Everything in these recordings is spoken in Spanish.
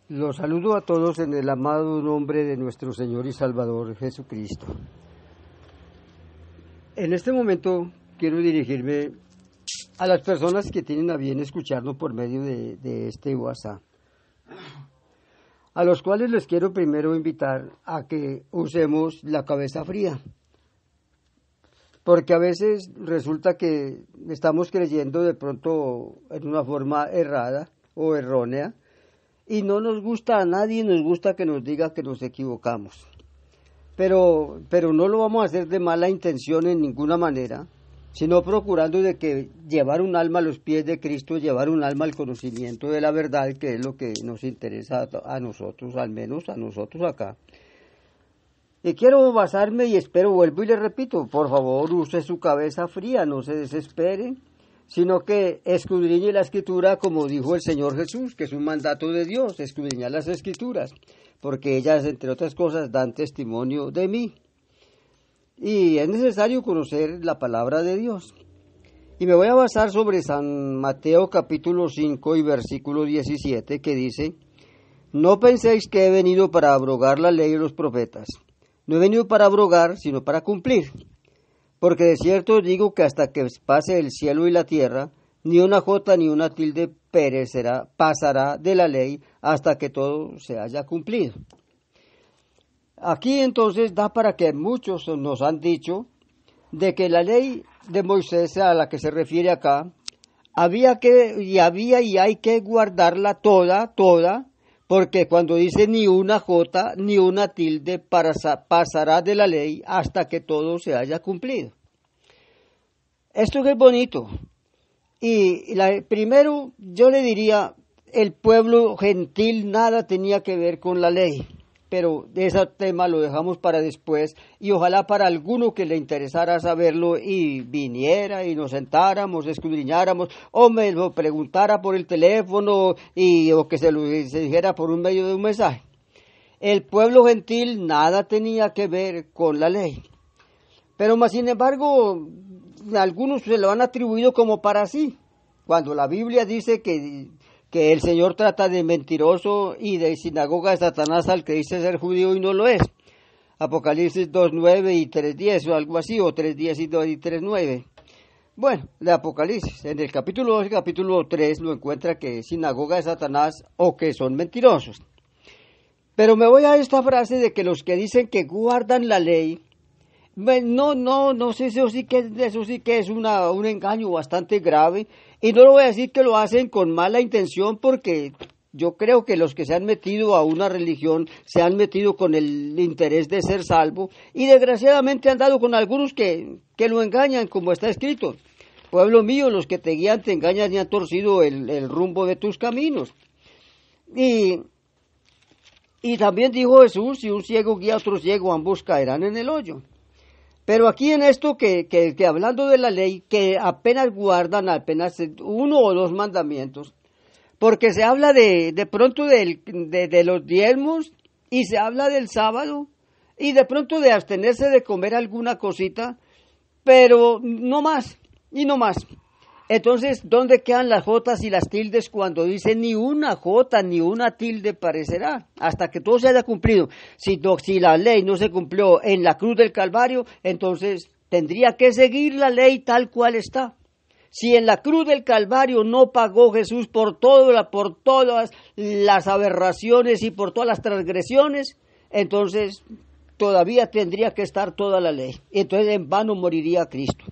Los saludo a todos en el amado nombre de nuestro Señor y Salvador Jesucristo. En este momento quiero dirigirme a las personas que tienen a bien escucharnos por medio de este WhatsApp, a los cuales les quiero primero invitar a que usemos la cabeza fría, porque a veces resulta que estamos creyendo de pronto en una forma errada o errónea, y no nos gusta a nadie, nos gusta que nos diga que nos equivocamos. Pero no lo vamos a hacer de mala intención en ninguna manera, sino procurando de que llevar un alma a los pies de Cristo, llevar un alma al conocimiento de la verdad, que es lo que nos interesa a nosotros, al menos a nosotros acá. Y quiero basarme y espero, vuelvo y le repito, por favor use su cabeza fría, no se desespere, sino que escudriñe la Escritura como dijo el Señor Jesús, que es un mandato de Dios, escudriñar las Escrituras, porque ellas, entre otras cosas, dan testimonio de mí. Y es necesario conocer la palabra de Dios. Y me voy a basar sobre San Mateo capítulo 5 y versículo 17, que dice: No penséis que he venido para abrogar la ley y los profetas. No he venido para abrogar, sino para cumplir. Porque de cierto os digo que hasta que pase el cielo y la tierra, ni una jota ni una tilde pasará de la ley hasta que todo se haya cumplido. Aquí entonces da para que muchos nos han dicho de que la ley de Moisés, a la que se refiere acá, había y hay que guardarla toda, porque cuando dice ni una jota ni una tilde pasará de la ley hasta que todo se haya cumplido. Esto es bonito. Y primero yo le diría, el pueblo gentil nada tenía que ver con la ley, pero ese tema lo dejamos para después y ojalá para alguno que le interesara saberlo y viniera y nos sentáramos, escudriñáramos o me lo preguntara por el teléfono o que se dijera por un medio de un mensaje. El pueblo gentil nada tenía que ver con la ley, pero más sin embargo algunos se lo han atribuido como para sí, cuando la Biblia dice que el Señor trata de mentiroso y de sinagoga de Satanás al que dice ser judío y no lo es. Apocalipsis 2:9 y 3:10 o algo así, o 3:10 y 3:9. Bueno, de Apocalipsis, en el capítulo 2 y capítulo 3 lo encuentra que es sinagoga de Satanás o que son mentirosos. Pero me voy a esta frase de que los que dicen que guardan la ley, no sé, eso sí que es un engaño bastante grave, y no lo voy a decir que lo hacen con mala intención, porque yo creo que los que se han metido a una religión se han metido con el interés de ser salvo, y desgraciadamente han dado con algunos que lo engañan, como está escrito: pueblo mío, los que te guían te engañan y han torcido el rumbo de tus caminos. Y también dijo Jesús: si un ciego guía a otro ciego, ambos caerán en el hoyo. Pero aquí en esto que hablando de la ley, que apenas guardan uno o dos mandamientos, porque se habla de pronto de los diezmos, y se habla del sábado, y de pronto de abstenerse de comer alguna cosita, pero no más, y no más. Entonces, ¿dónde quedan las jotas y las tildes cuando dice ni una jota ni una tilde parecerá hasta que todo se haya cumplido? Si la ley no se cumplió en la cruz del Calvario, entonces tendría que seguir la ley tal cual está. Si en la cruz del Calvario no pagó Jesús por todas las aberraciones y por todas las transgresiones, entonces todavía tendría que estar toda la ley. Entonces en vano moriría Cristo.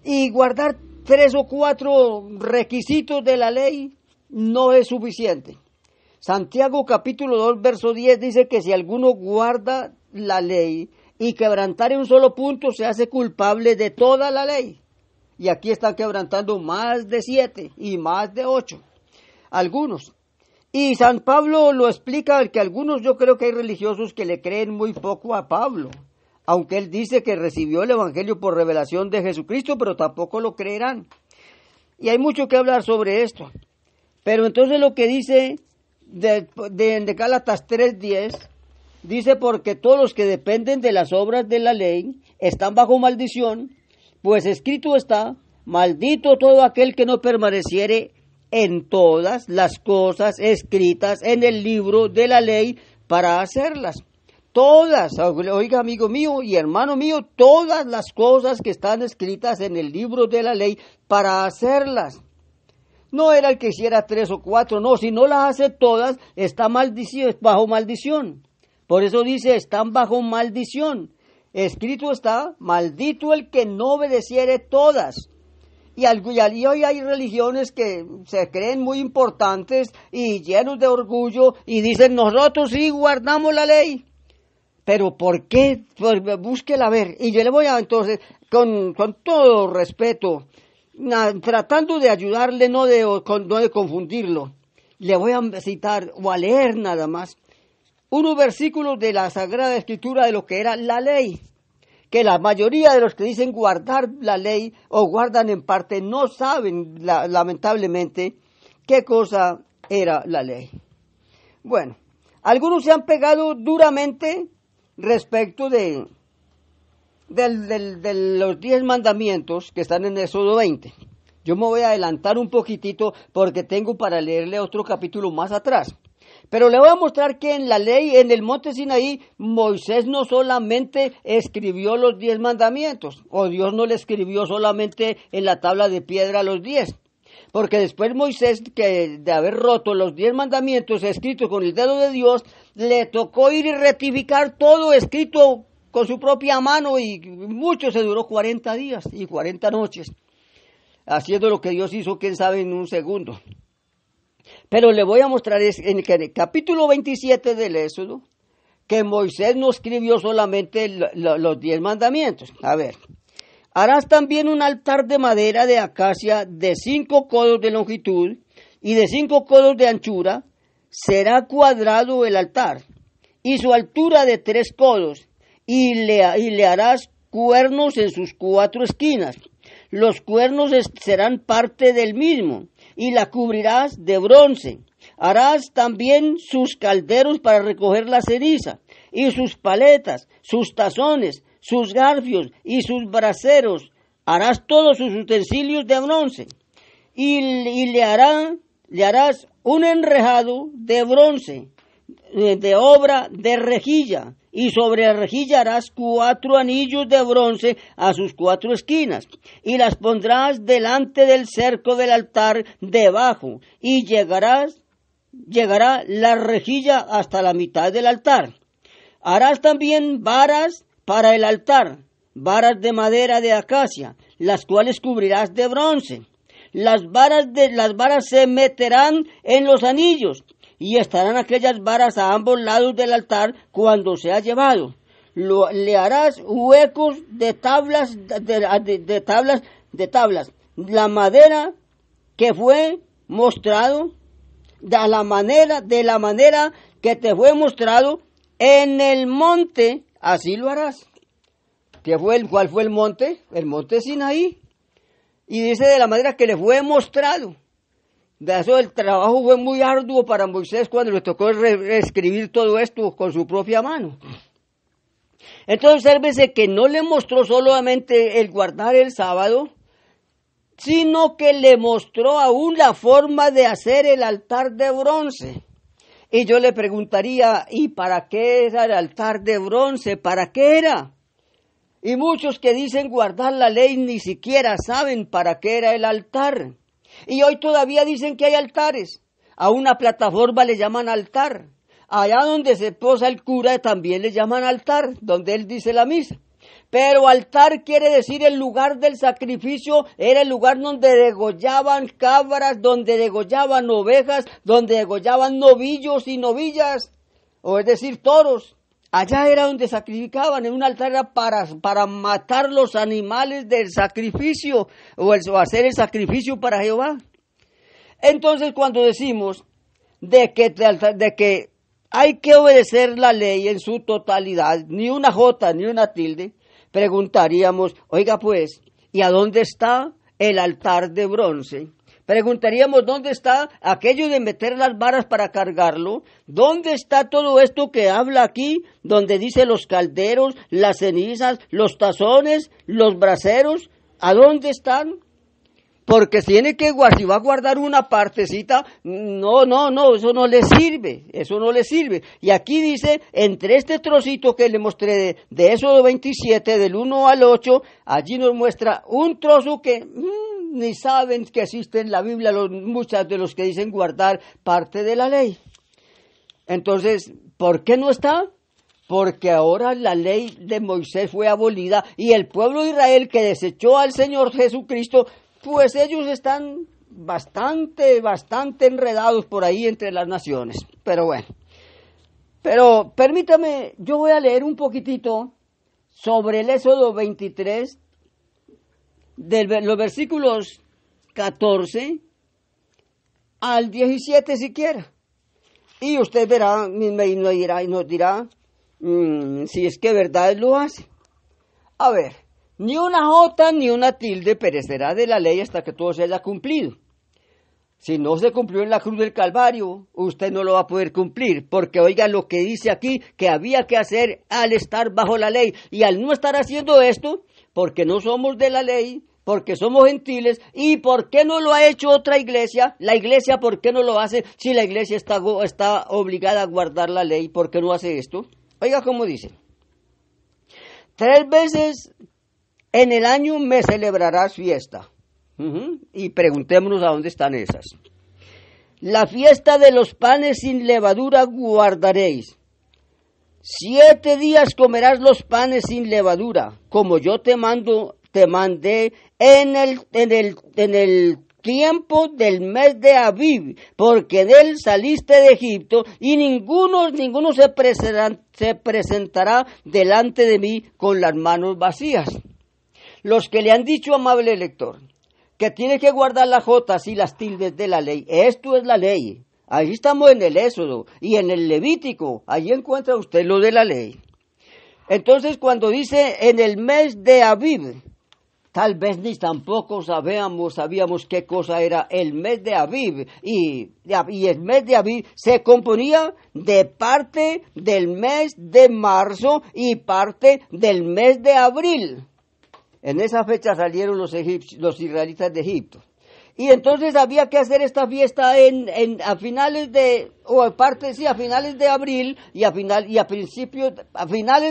Y guardar 3 o 4 requisitos de la ley no es suficiente. Santiago capítulo 2 verso 10 dice que si alguno guarda la ley y quebrantare un solo punto, se hace culpable de toda la ley. Y aquí están quebrantando más de 7 y más de 8, algunos. Y San Pablo lo explica, que algunos, yo creo que hay religiosos que le creen muy poco a Pablo, aunque él dice que recibió el Evangelio por revelación de Jesucristo, pero tampoco lo creerán. Y hay mucho que hablar sobre esto. Pero entonces lo que dice de Gálatas 3:10, dice: porque todos los que dependen de las obras de la ley están bajo maldición, pues escrito está: maldito todo aquel que no permaneciere en todas las cosas escritas en el libro de la ley para hacerlas. Todas, oiga amigo mío y hermano mío, todas las cosas que están escritas en el libro de la ley para hacerlas. No era el que hiciera 3 o 4, no, si no las hace todas, está bajo maldición. Por eso dice, están bajo maldición. Escrito está, maldito el que no obedeciere todas. Y hoy hay religiones que se creen muy importantes y llenos de orgullo y dicen, nosotros sí guardamos la ley. Pero ¿por qué? Pues búsquela a ver. Y yo le voy a, entonces, con todo respeto, tratando de ayudarle, no de confundirlo, le voy a citar o a leer nada más unos versículos de la Sagrada Escritura de lo que era la ley. Que la mayoría de los que dicen guardar la ley o guardan en parte no saben, lamentablemente, qué cosa era la ley. Bueno, algunos se han pegado duramente respecto de los 10 mandamientos que están en Éxodo 20. Yo me voy a adelantar un poquitito porque tengo para leerle otro capítulo más atrás. Pero le voy a mostrar que en la ley, en el monte Sinaí, Moisés no solamente escribió los 10 mandamientos, o Dios no le escribió solamente en la tabla de piedra los 10. Porque después Moisés, que de haber roto los 10 mandamientos escritos con el dedo de Dios, le tocó ir y rectificar todo escrito con su propia mano y mucho se duró 40 días y 40 noches, haciendo lo que Dios hizo, quién sabe, en un segundo. Pero le voy a mostrar en el capítulo 27 del Éxodo, que Moisés no escribió solamente los 10 mandamientos. A ver, harás también un altar de madera de acacia de 5 codos de longitud y de 5 codos de anchura. Será cuadrado el altar y su altura de 3 codos y le harás cuernos en sus 4 esquinas. Los cuernos serán parte del mismo y la cubrirás de bronce. Harás también sus calderos para recoger la ceniza, y sus paletas, sus tazones, sus garfios y sus braseros. Harás todos sus utensilios de bronce. Y le harás un enrejado de bronce, de obra de rejilla, y sobre la rejilla harás 4 anillos de bronce a sus 4 esquinas, y las pondrás delante del cerco del altar debajo, y llegará la rejilla hasta la mitad del altar. Harás también varas para el altar, varas de madera de acacia, las cuales cubrirás de bronce. Las varas se meterán en los anillos, y estarán aquellas varas a ambos lados del altar cuando sea llevado. Le harás huecos de tablas, de tablas. La madera que fue mostrado, de la manera que te fue mostrado en el monte, así lo harás. ¿Cuál fue el monte? El monte Sinaí. Y dice de la manera que le fue mostrado. De eso el trabajo fue muy arduo para Moisés cuando le tocó reescribir todo esto con su propia mano. Entonces, obsérvese que no le mostró solamente el guardar el sábado, sino que le mostró aún la forma de hacer el altar de bronce. Y yo le preguntaría, ¿y para qué era el altar de bronce? ¿Para qué era? Y muchos que dicen guardar la ley ni siquiera saben para qué era el altar. Y hoy todavía dicen que hay altares. A una plataforma le llaman altar. Allá donde se posa el cura también le llaman altar, donde él dice la misa. Pero altar quiere decir el lugar del sacrificio, era el lugar donde degollaban cabras, donde degollaban ovejas, donde degollaban novillos y novillas, o es decir, toros. Allá era donde sacrificaban, en un altar era para matar los animales del sacrificio, o hacer el sacrificio para Jehová. Entonces, cuando decimos de que hay que obedecer la ley en su totalidad, ni una jota, ni una tilde, preguntaríamos, oiga pues, ¿y a dónde está el altar de bronce? Preguntaríamos, ¿dónde está aquello de meter las varas para cargarlo? ¿Dónde está todo esto que habla aquí, donde dice los calderos, las cenizas, los tazones, los braseros? ¿A dónde están? porque tiene que guardar, si va a guardar una partecita, no, eso no le sirve. Y aquí dice, entre este trocito que le mostré de Éxodo 27, del 1 al 8, allí nos muestra un trozo que ni saben que existe en la Biblia, muchos de los que dicen guardar parte de la ley. Entonces, ¿por qué no está? Porque ahora la ley de Moisés fue abolida y el pueblo de Israel que desechó al Señor Jesucristo, pues ellos están bastante enredados por ahí entre las naciones. Pero bueno, pero permítame, yo voy a leer un poquitito sobre el Éxodo 23, los versículos 14 al 17 siquiera. Y usted verá y nos dirá si es que verdad lo hace. A ver, ni una jota ni una tilde perecerá de la ley hasta que todo se haya cumplido. Si no se cumplió en la cruz del Calvario, usted no lo va a poder cumplir, porque oiga lo que dice aquí, que había que hacer al estar bajo la ley, y al no estar haciendo esto, porque no somos de la ley, porque somos gentiles, y ¿por qué no lo ha hecho otra iglesia? La iglesia, ¿por qué no lo hace? Si la iglesia está obligada a guardar la ley, ¿por qué no hace esto? Oiga cómo dice, 3 veces en el año me celebrarás fiesta. Y preguntémonos a dónde están esas. La fiesta de los panes sin levadura guardaréis. 7 días comerás los panes sin levadura, como yo te mandé en el tiempo del mes de Abib, porque de él saliste de Egipto, y ninguno se presentará delante de mí con las manos vacías. Los que le han dicho, amable lector, que tiene que guardar las jotas y las tildes de la ley, esto es la ley. Allí estamos en el Éxodo y en el Levítico, allí encuentra usted lo de la ley. Entonces cuando dice en el mes de Abib, tal vez ni tampoco sabíamos qué cosa era el mes de Abib, y el mes de Abib se componía de parte del mes de marzo y parte del mes de abril. En esa fecha salieron los israelitas de Egipto. Y entonces había que hacer esta fiesta a finales de abril y a finales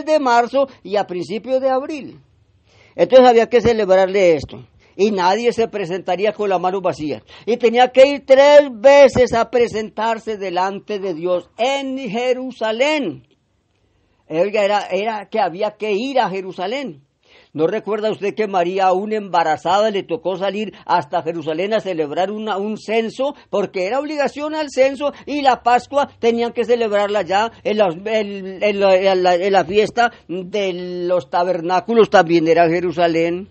de marzo y a principios de abril. Entonces había que celebrarle esto. Y nadie se presentaría con la mano vacía. Y tenía que ir 3 veces a presentarse delante de Dios en Jerusalén. Era que había que ir a Jerusalén. ¿No recuerda usted que María, aún embarazada, le tocó salir hasta Jerusalén a celebrar un censo? Porque era obligación al censo, y la Pascua tenían que celebrarla ya en la fiesta de los tabernáculos, también era Jerusalén.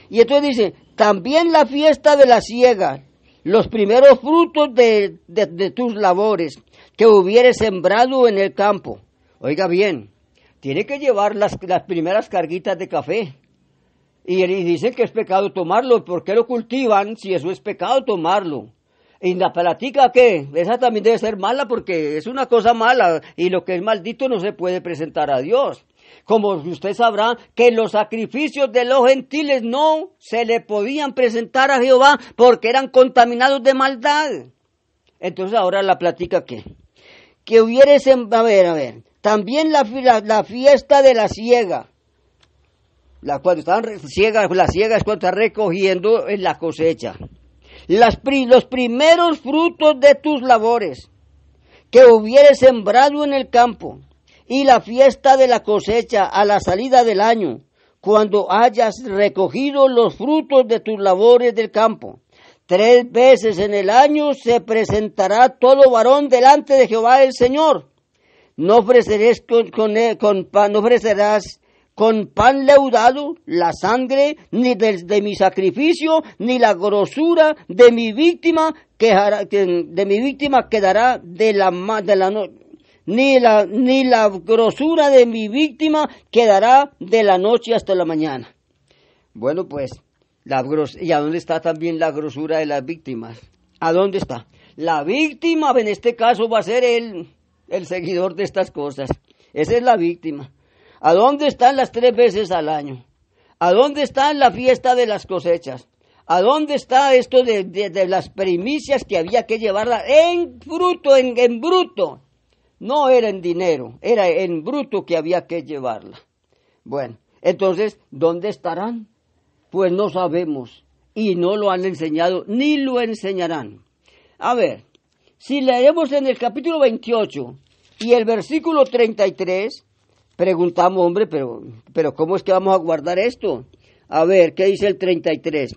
Y entonces dice, también la fiesta de la siega, los primeros frutos de tus labores que hubieres sembrado en el campo. Oiga bien, tiene que llevar las primeras carguitas de café. Y dicen que es pecado tomarlo. ¿Por qué lo cultivan si eso es pecado tomarlo? ¿Y la plática qué? Esa también debe ser mala, porque es una cosa mala, y lo que es maldito no se puede presentar a Dios. Como usted sabrá que los sacrificios de los gentiles no se le podían presentar a Jehová porque eran contaminados de maldad. Entonces ahora la plática qué? Que hubieres, a ver. También la fiesta de la siega. Cuando estaban siega, la siega es cuando está recogiendo en la cosecha. Los primeros frutos de tus labores que hubieres sembrado en el campo, y la fiesta de la cosecha a la salida del año, cuando hayas recogido los frutos de tus labores del campo. 3 veces en el año se presentará todo varón delante de Jehová el Señor. No ofrecerás con pan leudado la sangre ni de mi sacrificio, ni la grosura de mi víctima quedará ni la grosura de mi víctima quedará de la noche hasta la mañana. Bueno, pues, ¿y a dónde está también la grosura de las víctimas? ¿A dónde está? La víctima, en este caso, va a ser el seguidor de estas cosas. Esa es la víctima. ¿A dónde están las 3 veces al año? ¿A dónde está la fiesta de las cosechas? ¿A dónde está esto de las primicias que había que llevarla en fruto, en bruto? No era en dinero, era en bruto que había que llevarla. Bueno, entonces, ¿dónde estarán? Pues no sabemos y no lo han enseñado ni lo enseñarán. A ver, si leemos en el capítulo 28 y el versículo 33, preguntamos, hombre, pero ¿cómo es que vamos a guardar esto? A ver, ¿qué dice el 33?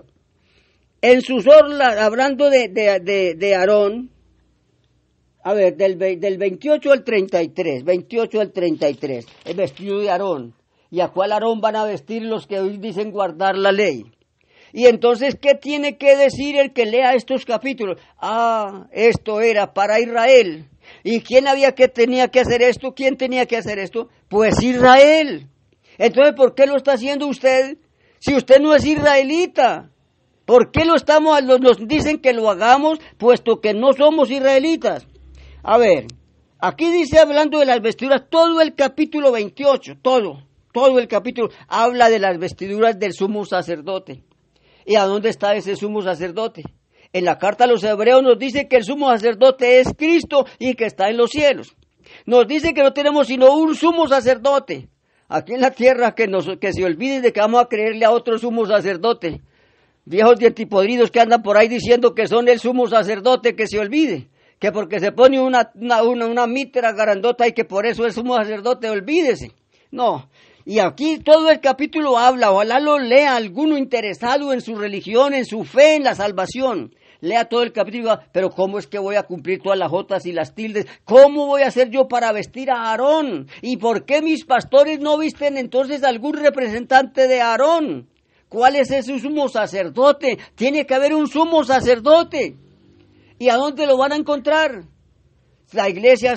En sus orlas, hablando de Aarón, a ver, del 28 al 33, 28 al 33, el vestido de Aarón. ¿Y a cuál Aarón van a vestir los que hoy dicen guardar la ley? Y entonces, ¿qué tiene que decir el que lea estos capítulos? Ah, esto era para Israel. ¿Y quién tenía que hacer esto? ¿Quién tenía que hacer esto? Pues Israel. Entonces, ¿por qué lo está haciendo usted? Si usted no es israelita. ¿Por qué nos dicen que lo hagamos, puesto que no somos israelitas? A ver, aquí dice, hablando de las vestiduras, todo el capítulo 28, todo el capítulo habla de las vestiduras del sumo sacerdote. ¿Y a dónde está ese sumo sacerdote? En la carta a los hebreos nos dice que el sumo sacerdote es Cristo y que está en los cielos. Nos dice que no tenemos sino un sumo sacerdote. Aquí en la tierra que se olviden de que vamos a creerle a otro sumo sacerdote. Viejos dientipodridos que andan por ahí diciendo que son el sumo sacerdote, que se olvide. Que porque se pone una mitra grandota y que por eso es sumo sacerdote, olvídese. No. Y aquí todo el capítulo habla, ojalá lo lea alguno interesado en su religión, en su fe, en la salvación. Lea todo el capítulo, pero ¿cómo es que voy a cumplir todas las jotas y las tildes? ¿Cómo voy a hacer yo para vestir a Aarón? ¿Y por qué mis pastores no visten entonces algún representante de Aarón? ¿Cuál es ese sumo sacerdote? Tiene que haber un sumo sacerdote. ¿Y a dónde lo van a encontrar? La iglesia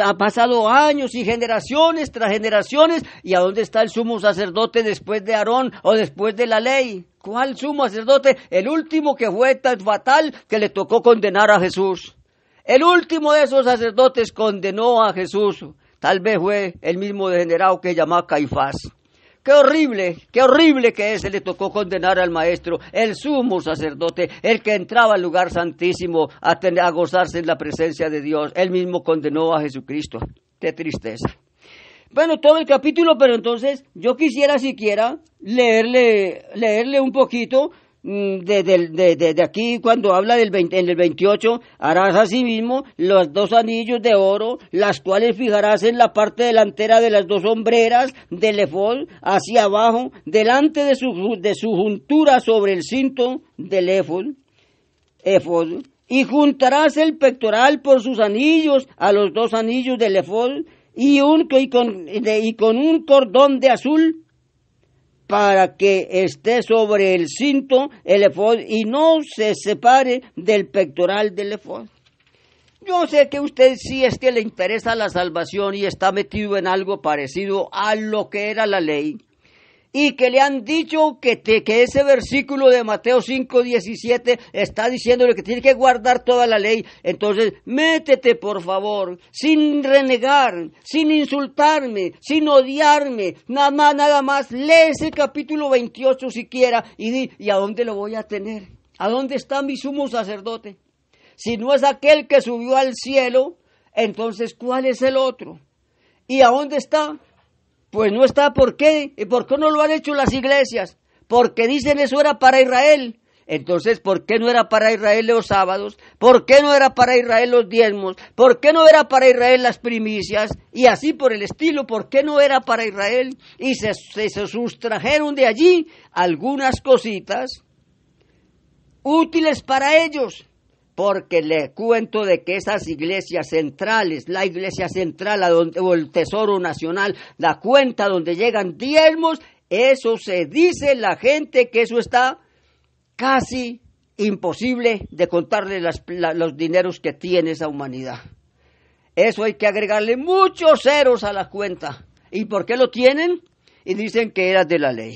ha pasado años y generaciones tras generaciones. ¿Y a dónde está el sumo sacerdote después de Aarón o después de la ley? ¿Cuál sumo sacerdote? El último que fue tan fatal que le tocó condenar a Jesús. El último de esos sacerdotes condenó a Jesús. Tal vez fue el mismo degenerado que llamaba Caifás. Qué horrible que ese le tocó condenar al maestro, el sumo sacerdote, el que entraba al lugar santísimo a gozarse en la presencia de Dios. Él mismo condenó a Jesucristo. Qué tristeza. Bueno, todo el capítulo, pero entonces yo quisiera siquiera leerle un poquito de aquí cuando habla en el 28, harás asimismo los 2 anillos de oro, las cuales fijarás en la parte delantera de las 2 hombreras del efod, hacia abajo, delante de su juntura sobre el cinto del efod, y juntarás el pectoral por sus anillos a los 2 anillos del efod, y con un cordón de azul, para que esté sobre el cinto el efod y no se separe del pectoral del efod. Yo sé que usted sí es que le interesa la salvación y está metido en algo parecido a lo que era la ley, y que le han dicho que ese versículo de Mateo 5:17 está diciéndole que tiene que guardar toda la ley. Entonces, métete por favor, sin renegar, sin insultarme, sin odiarme, nada más, lee ese capítulo 28 siquiera y di, ¿y a dónde lo voy a tener? ¿A dónde está mi sumo sacerdote? Si no es aquel que subió al cielo, entonces ¿cuál es el otro? ¿Y a dónde está? Pues no está. ¿Por qué? ¿Y por qué no lo han hecho las iglesias? Porque dicen eso era para Israel. Entonces, ¿por qué no era para Israel los sábados? ¿Por qué no era para Israel los diezmos? ¿Por qué no era para Israel las primicias? Y así por el estilo, ¿por qué no era para Israel? Y se sustrajeron de allí algunas cositas útiles para ellos. Porque le cuento de que esas iglesias centrales, la iglesia central o el tesoro nacional, la cuenta donde llegan diezmos, eso se dice la gente que eso está casi imposible de contarle los dineros que tiene esa humanidad. Eso hay que agregarle muchos ceros a la cuenta. ¿Y por qué lo tienen? Y dicen que era de la ley.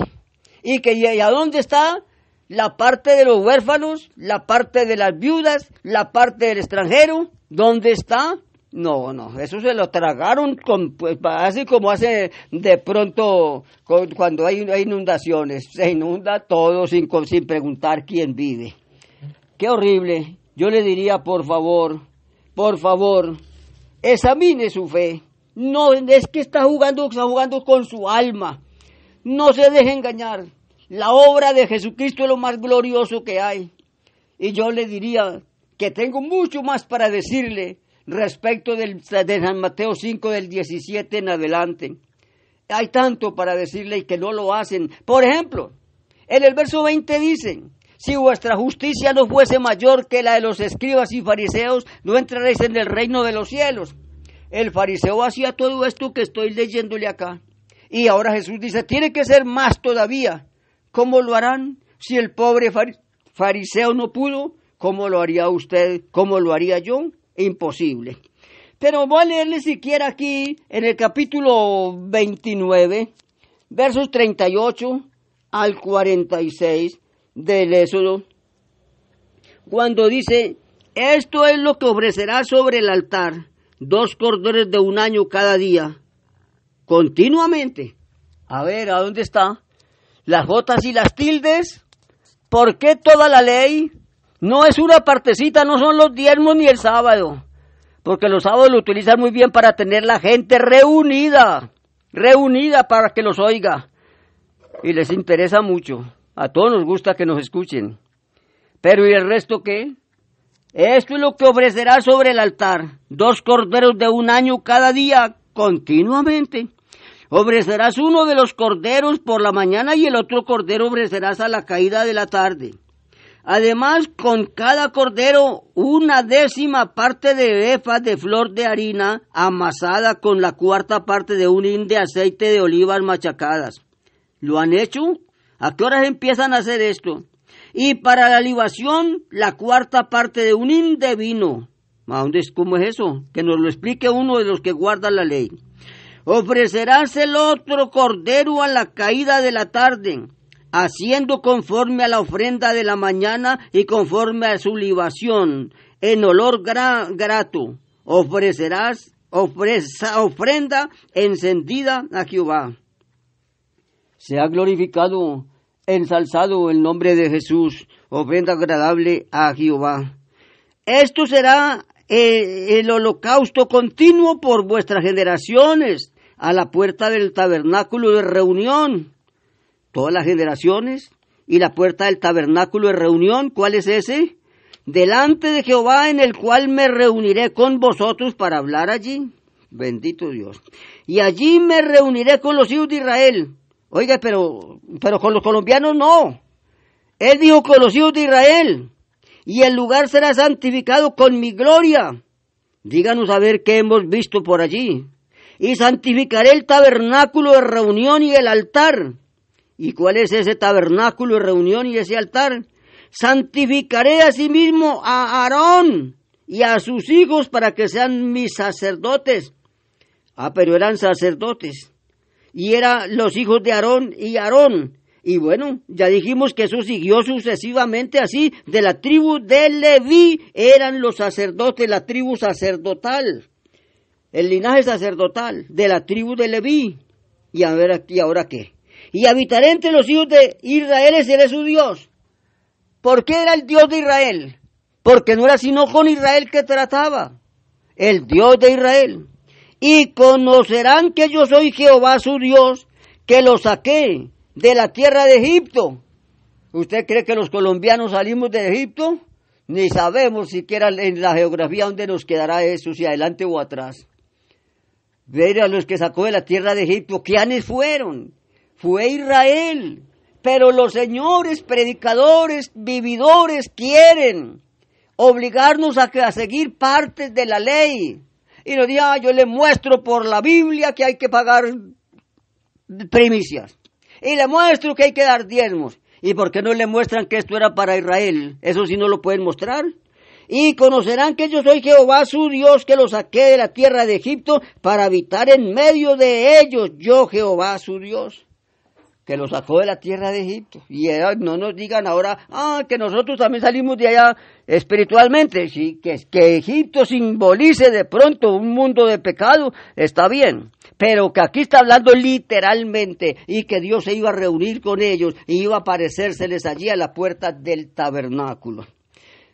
¿Y a dónde está? La parte de los huérfanos, la parte de las viudas, la parte del extranjero, ¿dónde está? No, no, eso se lo tragaron pues, así como hace de pronto cuando hay inundaciones, se inunda todo sin preguntar quién vive. Qué horrible. Yo le diría, por favor, examine su fe. No es que está jugando con su alma. No se deje engañar. La obra de Jesucristo es lo más glorioso que hay. Y yo le diría que tengo mucho más para decirle respecto de San Mateo 5 del 17 en adelante. Hay tanto para decirle y que no lo hacen. Por ejemplo, en el verso 20 dice: si vuestra justicia no fuese mayor que la de los escribas y fariseos, no entraréis en el reino de los cielos. El fariseo hacía todo esto que estoy leyéndole acá. Y ahora Jesús dice, tiene que ser más todavía. ¿Cómo lo harán? Si el pobre fariseo no pudo, ¿cómo lo haría usted? ¿Cómo lo haría yo? Imposible. Pero voy a leerle siquiera aquí en el capítulo 29, versos 38 al 46 del Éxodo, cuando dice: esto es lo que ofrecerá sobre el altar, 2 corderos de 1 año cada día, continuamente. A ver, ¿a dónde está? Las jotas y las tildes. ¿Por qué toda la ley? No es una partecita, no son los diezmos ni el sábado, porque los sábados lo utilizan muy bien para tener la gente reunida para que los oiga, y les interesa mucho. A todos nos gusta que nos escuchen. Pero ¿y el resto qué? Esto es lo que ofrecerá sobre el altar, 2 corderos de 1 año cada día, continuamente. Ofrecerás uno de los corderos por la mañana y el otro cordero ofrecerás a la caída de la tarde. Además, con cada cordero 1/10 parte de efa de flor de harina amasada con la 4ª parte de un hin de aceite de olivas machacadas. ¿Lo han hecho? ¿A qué horas empiezan a hacer esto? Y para la libación, la 4ª parte de un hin de vino. ¿Cómo es eso? Que nos lo explique uno de los que guardan la ley. Ofrecerás el otro cordero a la caída de la tarde, haciendo conforme a la ofrenda de la mañana y conforme a su libación, en olor grato. Ofrecerás ofrenda encendida a Jehová. Sea glorificado, ensalzado el nombre de Jesús, ofrenda agradable a Jehová. Esto será el holocausto continuo por vuestras generaciones, a la puerta del tabernáculo de reunión. Todas las generaciones, y la puerta del tabernáculo de reunión, ¿cuál es ese? Delante de Jehová, en el cual me reuniré con vosotros para hablar allí. Bendito Dios. Y allí me reuniré con los hijos de Israel. Oiga, pero con los colombianos no. Él dijo con los hijos de Israel. Y el lugar será santificado con mi gloria. Díganos a ver qué hemos visto por allí. Y santificaré el tabernáculo de reunión y el altar. ¿Y cuál es ese tabernáculo de reunión y ese altar? Santificaré asimismo a Aarón y a sus hijos para que sean mis sacerdotes. Pero eran sacerdotes. Y eran los hijos de Aarón y Aarón. Y bueno, ya dijimos que eso siguió sucesivamente así. De la tribu de Leví eran los sacerdotes, la tribu sacerdotal. El linaje sacerdotal de la tribu de Leví. Y a ver aquí, ¿ahora qué? Y habitaré entre los hijos de Israel y seré su Dios. ¿Por qué era el Dios de Israel? Porque no era sino con Israel que trataba. El Dios de Israel. Y conocerán que yo soy Jehová su Dios, que los saqué de la tierra de Egipto. ¿Usted cree que los colombianos salimos de Egipto? Ni sabemos siquiera en la geografía dónde nos quedará eso, si adelante o atrás. Ver a los que sacó de la tierra de Egipto, ¿quiénes fueron? Fue Israel. Pero los señores predicadores, vividores, quieren obligarnos a seguir partes de la ley. Y nos digan, yo le muestro por la Biblia que hay que pagar primicias. Y le muestro que hay que dar diezmos. ¿Y por qué no le muestran que esto era para Israel? Eso sí no lo pueden mostrar. Y conocerán que yo soy Jehová su Dios, que los saqué de la tierra de Egipto para habitar en medio de ellos, yo Jehová su Dios. que lo sacó de la tierra de Egipto. Y no nos digan ahora, que nosotros también salimos de allá espiritualmente. Sí, que Egipto simbolice de pronto un mundo de pecado, está bien. Pero que aquí está hablando literalmente y que Dios se iba a reunir con ellos y iba a aparecérseles allí a la puerta del tabernáculo.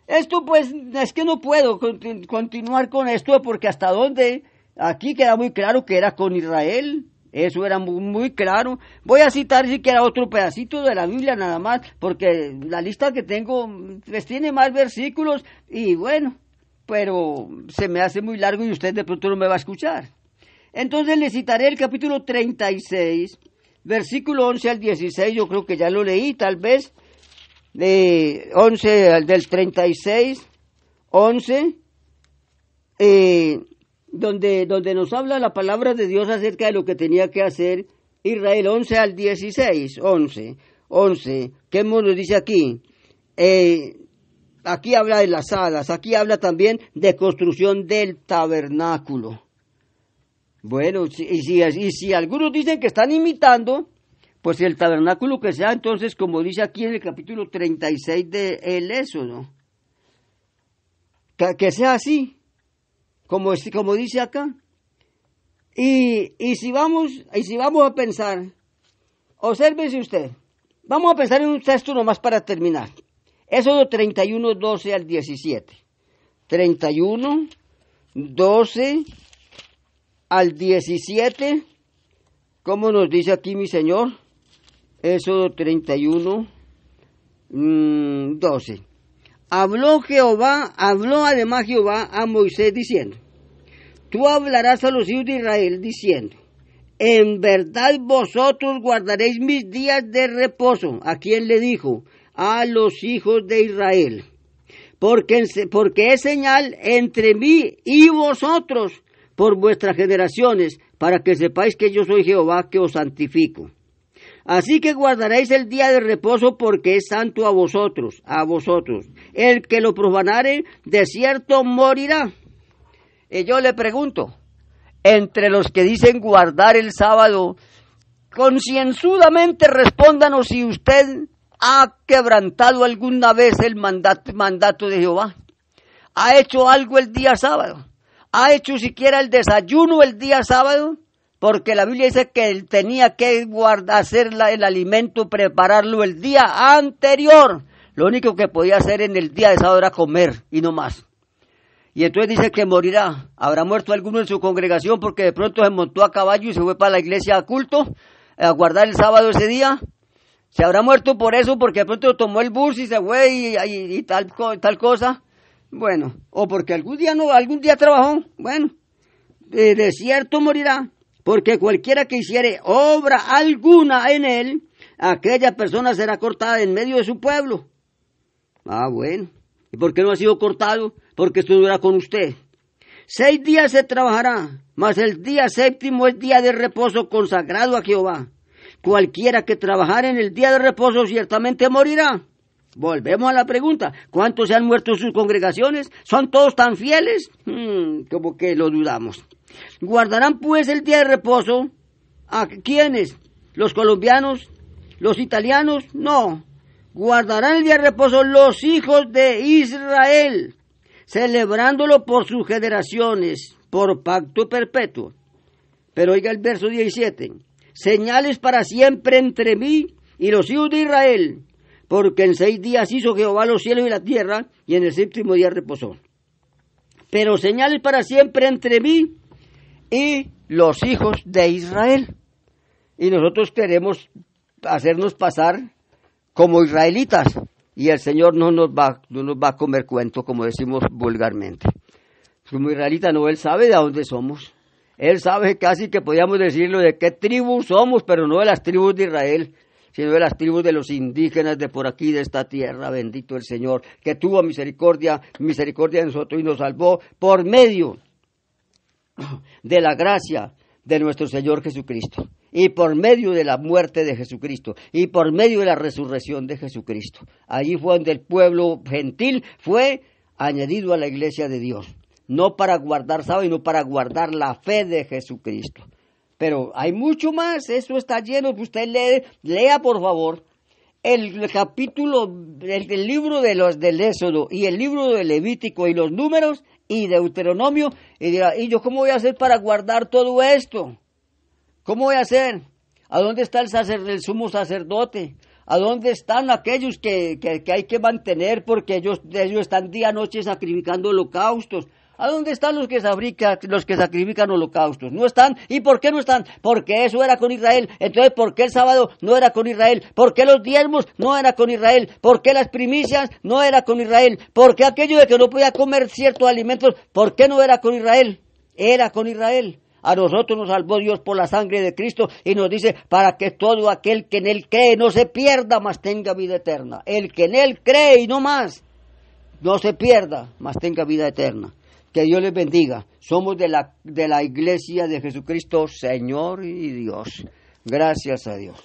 Esto pues es que no puedo continuar con esto porque hasta donde aquí queda muy claro que era con Israel. Eso era muy, muy claro. Voy a citar siquiera otro pedacito de la Biblia nada más, porque la lista que tengo pues tiene más versículos y bueno, pero se me hace muy largo y usted de pronto no me va a escuchar. Entonces le citaré el capítulo 36, versículo 11 al 16, yo creo que ya lo leí tal vez, de 11 al del 36, 11, donde nos habla la palabra de Dios acerca de lo que tenía que hacer Israel, 11 al 16, 11, ¿qué nos dice aquí? Aquí habla de las alas, aquí habla también de construcción del tabernáculo. Bueno, y si algunos dicen que están imitando, pues el tabernáculo que sea entonces, como dice aquí en el capítulo 36 del Éxodo, que sea así. Como dice acá. Y si vamos a pensar, obsérvese usted, vamos a pensar en un texto nomás para terminar. Éxodo 31, 12 al 17. 31, 12 al 17. ¿Cómo nos dice aquí mi Señor? Éxodo 31, 12. Habló además Jehová a Moisés diciendo, tú hablarás a los hijos de Israel diciendo, en verdad vosotros guardaréis mis días de reposo. ¿A quién le dijo? A los hijos de Israel. Porque es señal entre mí y vosotros por vuestras generaciones, para que sepáis que yo soy Jehová que os santifico. Así que guardaréis el día de reposo porque es santo a vosotros. El que lo profanare, de cierto morirá. Y yo le pregunto, entre los que dicen guardar el sábado, concienzudamente respóndanos si usted ha quebrantado alguna vez el mandato de Jehová. ¿Ha hecho algo el día sábado? ¿Ha hecho siquiera el desayuno el día sábado? Porque la Biblia dice que él tenía que hacer el alimento, prepararlo el día anterior. Lo único que podía hacer en el día de sábado era comer y no más. Y entonces dice que morirá. ¿Habrá muerto alguno en su congregación porque de pronto se montó a caballo y se fue para la iglesia a culto, a guardar el sábado ese día? ¿Se habrá muerto por eso porque de pronto tomó el bus y se fue y tal cosa? Bueno, o porque algún día trabajó. Bueno, de cierto morirá. Porque cualquiera que hiciere obra alguna en él, aquella persona será cortada en medio de su pueblo. Bueno. ¿Y por qué no ha sido cortado? Porque esto no era con usted. 6 días se trabajará, mas el día séptimo es día de reposo consagrado a Jehová. Cualquiera que trabajare en el día de reposo ciertamente morirá. Volvemos a la pregunta, ¿cuántos se han muerto en sus congregaciones? ¿Son todos tan fieles? Como que lo dudamos. ¿Guardarán pues el día de reposo? ¿A quiénes? ¿Los colombianos? ¿Los italianos? No. Guardarán el día de reposo los hijos de Israel, celebrándolo por sus generaciones, por pacto perpetuo. Pero oiga el verso 17. Señales para siempre entre mí y los hijos de Israel, porque en 6 días hizo Jehová los cielos y la tierra, y en el séptimo día reposó. Pero señales para siempre entre mí y los hijos de Israel. Y nosotros queremos hacernos pasar como israelitas, y el Señor no nos va a comer cuento, como decimos vulgarmente. Como israelita no, Él sabe de dónde somos. Él sabe casi que podíamos decirlo de qué tribu somos, pero no de las tribus de Israel, sino de las tribus de los indígenas de por aquí, de esta tierra. Bendito el Señor, que tuvo misericordia de nosotros y nos salvó por medio de la gracia de nuestro Señor Jesucristo, y por medio de la muerte de Jesucristo, y por medio de la resurrección de Jesucristo. Allí fue donde el pueblo gentil fue añadido a la iglesia de Dios, no para guardar sábado, sino para guardar la fe de Jesucristo. Pero hay mucho más, eso está lleno. Usted lea por favor el capítulo, el libro del Éxodo y el libro del Levítico y los Números y Deuteronomio, y dirá, ¿y yo cómo voy a hacer para guardar todo esto? ¿Cómo voy a hacer? ¿A dónde está el sumo sacerdote? ¿A dónde están aquellos que hay que mantener porque ellos están día y noche sacrificando holocaustos? ¿A dónde están los que sacrifican holocaustos? No están. ¿Y por qué no están? Porque eso era con Israel. Entonces, ¿por qué el sábado no era con Israel? ¿Por qué los diezmos no era con Israel? ¿Por qué las primicias no era con Israel? ¿Por qué aquello de que no podía comer ciertos alimentos? ¿Por qué no era con Israel? Era con Israel. A nosotros nos salvó Dios por la sangre de Cristo y nos dice para que todo aquel que en Él cree no se pierda, mas tenga vida eterna. El que en Él cree y no más, no se pierda, mas tenga vida eterna. Que Dios les bendiga. Somos de la iglesia de Jesucristo, Señor y Dios. Gracias a Dios.